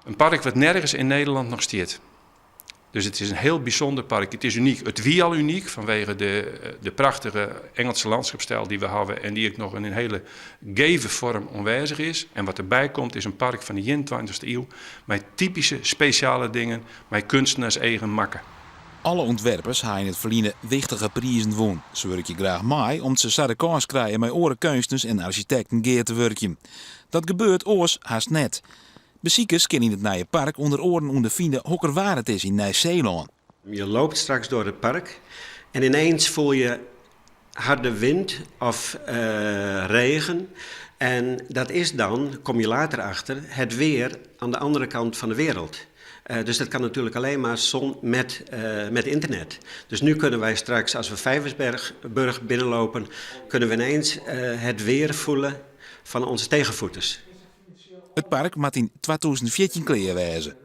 Een park wat nergens in Nederland nog staat. Dus het is een heel bijzonder park. Het is uniek. Het wie al uniek vanwege de prachtige Engelse landschapstijl die we hebben en die ook nog in een hele geve vorm aanwezig is. En wat erbij komt is een park van de 21e eeuw met typische speciale dingen, met kunstenaars eigen makken. Alle ontwerpers hebben in het verliezen wichtige prijzen won. Ze werken graag mee om ze sarre kans krijgen met oren kunstenaars en architecten geer te werken. Dat gebeurt oors haast net. Beziekers kunnen in het nieuwe park onder oren ondervinden hoe waar het is in Nieuw-Zeeland. Je loopt straks door het park en ineens voel je harde wind of regen. En dat is dan, kom je later achter, het weer aan de andere kant van de wereld. Dus dat kan natuurlijk alleen maar met internet. Dus nu kunnen wij straks, als we Vijversburg binnenlopen, kunnen we ineens het weer voelen van onze tegenvoeters. Het park moet in 2014 klaar wezen.